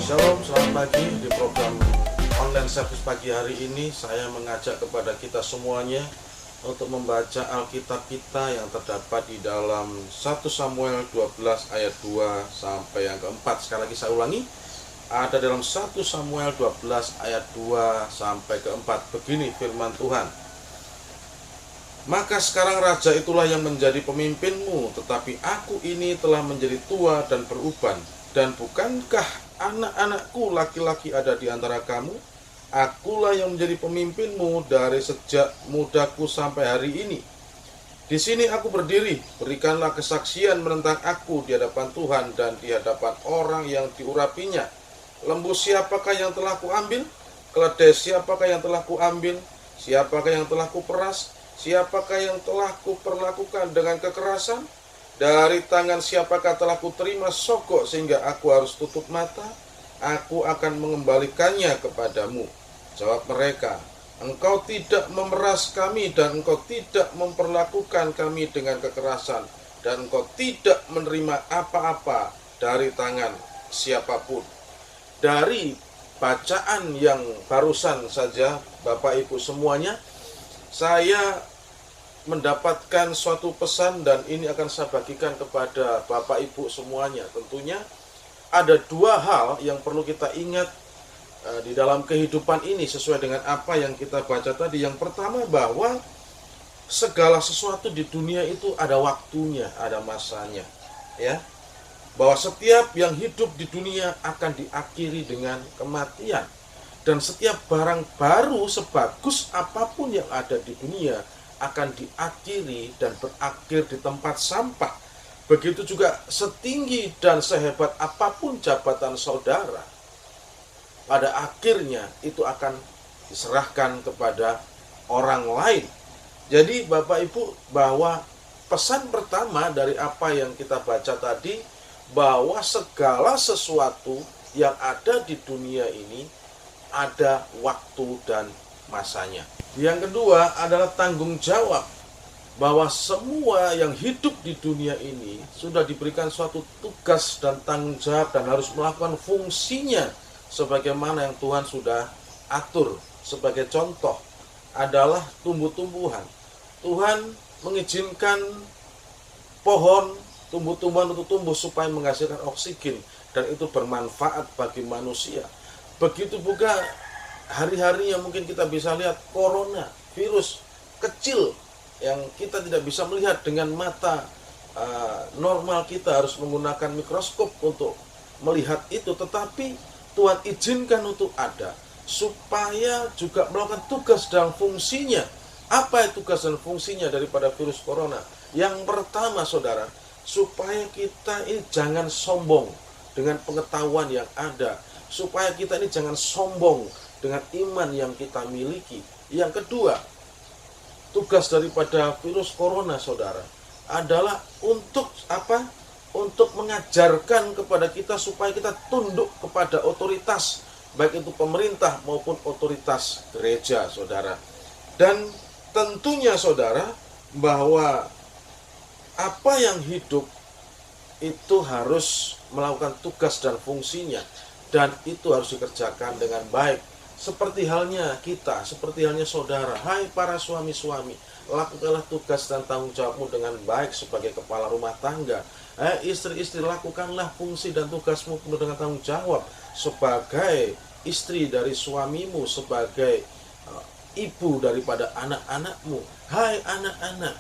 Shalom, selamat pagi. Di program online service pagi hari ini saya mengajak kepada kita semuanya untuk membaca Alkitab kita yang terdapat di dalam 1 Samuel 12 ayat 2 sampai yang keempat. Sekali lagi saya ulangi, ada dalam 1 Samuel 12 ayat 2 sampai keempat. Begini firman Tuhan. Maka sekarang raja itulah yang menjadi pemimpinmu, tetapi aku ini telah menjadi tua dan beruban. Dan bukankah anak-anakku laki-laki ada di antara kamu? Akulah yang menjadi pemimpinmu dari sejak mudaku sampai hari ini. Di sini aku berdiri, berikanlah kesaksian menentang aku di hadapan Tuhan dan di hadapan orang yang diurapinya. Lembu siapakah yang telah kuambil? Keledai siapakah yang telah kuambil? Siapakah yang telah kuperas? Siapakah yang telah kuperlakukan dengan kekerasan? Dari tangan siapakah telah kuterima sogok sehingga aku harus tutup mata? Aku akan mengembalikannya kepadamu. Jawab mereka, engkau tidak memeras kami dan engkau tidak memperlakukan kami dengan kekerasan dan engkau tidak menerima apa-apa dari tangan siapapun. Dari bacaan yang barusan saja, Bapak Ibu semuanya, saya mendapatkan suatu pesan dan ini akan saya bagikan kepada Bapak Ibu semuanya. Tentunya ada dua hal yang perlu kita ingat di dalam kehidupan ini sesuai dengan apa yang kita baca tadi. Yang pertama, bahwa segala sesuatu di dunia itu ada waktunya, ada masanya, ya. Bahwa setiap yang hidup di dunia akan diakhiri dengan kematian. Dan setiap barang baru sebagus apapun yang ada di dunia akan diakhiri dan berakhir di tempat sampah. Begitu juga setinggi dan sehebat apapun jabatan saudara, pada akhirnya itu akan diserahkan kepada orang lain. Jadi Bapak Ibu, bahwa pesan pertama dari apa yang kita baca tadi, bahwa segala sesuatu yang ada di dunia ini ada waktu dan masanya. Yang kedua adalah tanggung jawab, bahwa semua yang hidup di dunia ini sudah diberikan suatu tugas dan tanggung jawab dan harus melakukan fungsinya sebagaimana yang Tuhan sudah atur. Sebagai contoh adalah tumbuh-tumbuhan. Tuhan mengizinkan pohon, tumbuh-tumbuhan untuk tumbuh supaya menghasilkan oksigen dan itu bermanfaat bagi manusia. Begitu juga hari-hari yang mungkin kita bisa lihat corona, virus kecil yang kita tidak bisa melihat dengan mata normal, kita harus menggunakan mikroskop untuk melihat itu, tetapi Tuhan izinkan untuk ada supaya juga melakukan tugas dan fungsinya. Apa itu tugas dan fungsinya daripada virus corona? Yang pertama, saudara, supaya kita ini jangan sombong dengan pengetahuan yang ada, supaya kita ini jangan sombong dengan iman yang kita miliki. Yang kedua, tugas daripada virus corona, saudara, adalah untuk apa? Untuk mengajarkan kepada kita supaya kita tunduk kepada otoritas, baik itu pemerintah maupun otoritas gereja, saudara. Dan tentunya, saudara, bahwa apa yang hidup itu harus melakukan tugas dan fungsinya, dan itu harus dikerjakan dengan baik. Seperti halnya kita, seperti halnya saudara, hai para suami-suami, lakukanlah tugas dan tanggung jawabmu dengan baik sebagai kepala rumah tangga. Hai istri-istri, lakukanlah fungsi dan tugasmu penuh dengan tanggung jawab sebagai istri dari suamimu, sebagai ibu daripada anak-anakmu. Hai anak-anak,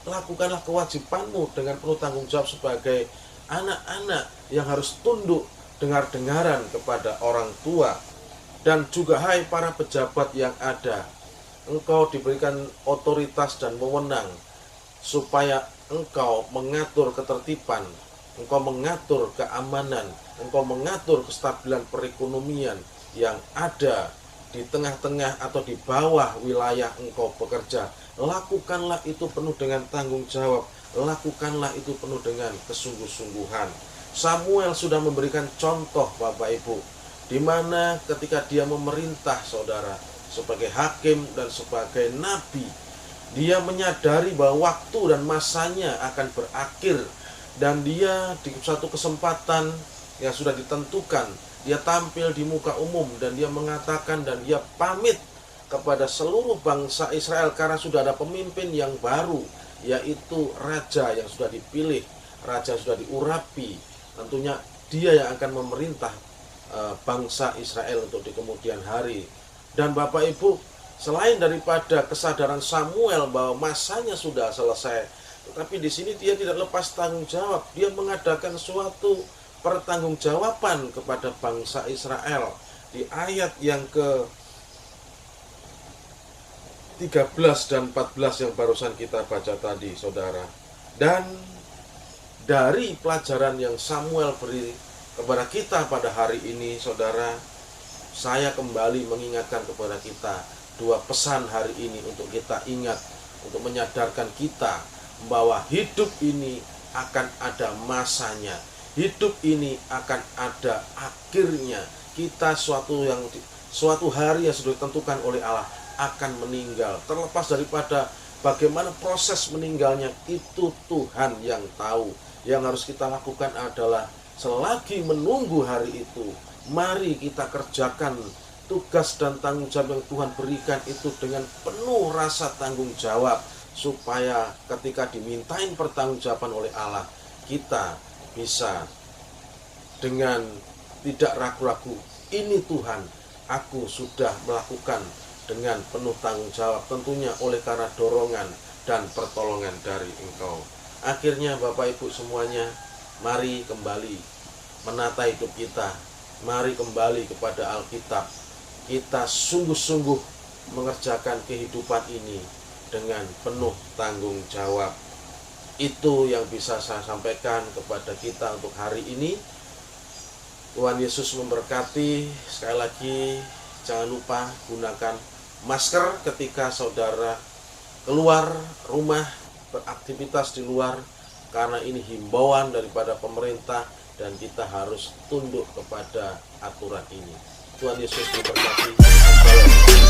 lakukanlah kewajibanmu dengan penuh tanggung jawab sebagai anak-anak yang harus tunduk dengar-dengaran kepada orang tua. Dan juga hai para pejabat yang ada, engkau diberikan otoritas dan wewenang supaya engkau mengatur ketertiban, engkau mengatur keamanan, engkau mengatur kestabilan perekonomian yang ada di tengah-tengah atau di bawah wilayah engkau bekerja. Lakukanlah itu penuh dengan tanggung jawab, lakukanlah itu penuh dengan kesungguh-sungguhan. Samuel sudah memberikan contoh, Bapak Ibu, di mana ketika dia memerintah, saudara, sebagai hakim dan sebagai nabi, Dia menyadari bahwa waktu dan masanya akan berakhir, dan dia di suatu kesempatan yang sudah ditentukan, dia tampil di muka umum dan dia mengatakan dan dia pamit kepada seluruh bangsa Israel karena sudah ada pemimpin yang baru, yaitu raja yang sudah dipilih, raja yang sudah diurapi. Tentunya dia yang akan memerintah bangsa Israel untuk di kemudian hari. Dan Bapak Ibu, selain daripada kesadaran Samuel bahwa masanya sudah selesai, tetapi di sini dia tidak lepas tanggung jawab. Dia mengadakan suatu pertanggungjawaban kepada bangsa Israel. Di ayat yang ke 13 dan 14 yang barusan kita baca tadi, saudara. Dan dari pelajaran yang Samuel beri kepada kita pada hari ini, saudara, saya kembali mengingatkan kepada kita dua pesan hari ini untuk kita ingat, untuk menyadarkan kita bahwa hidup ini akan ada masanya, hidup ini akan ada akhirnya. Kita suatu hari yang sudah ditentukan oleh Allah akan meninggal. Terlepas daripada bagaimana proses meninggalnya, itu Tuhan yang tahu. Yang harus kita lakukan adalah selagi menunggu hari itu, mari kita kerjakan tugas dan tanggung jawab yang Tuhan berikan itu dengan penuh rasa tanggung jawab, supaya ketika dimintain pertanggungjawaban oleh Allah, kita bisa dengan tidak ragu-ragu, ini Tuhan, aku sudah melakukan dengan penuh tanggung jawab, tentunya oleh karena dorongan dan pertolongan dari Engkau. Akhirnya Bapak Ibu semuanya, mari kembali menata hidup kita, mari kembali kepada Alkitab. Kita sungguh-sungguh mengerjakan kehidupan ini dengan penuh tanggung jawab. Itu yang bisa saya sampaikan kepada kita untuk hari ini. Tuhan Yesus memberkati. Sekali lagi, jangan lupa gunakan masker ketika saudara keluar rumah, beraktivitas di luar, karena ini himbauan daripada pemerintah dan kita harus tunduk kepada aturan ini. Tuhan Yesus memberkati.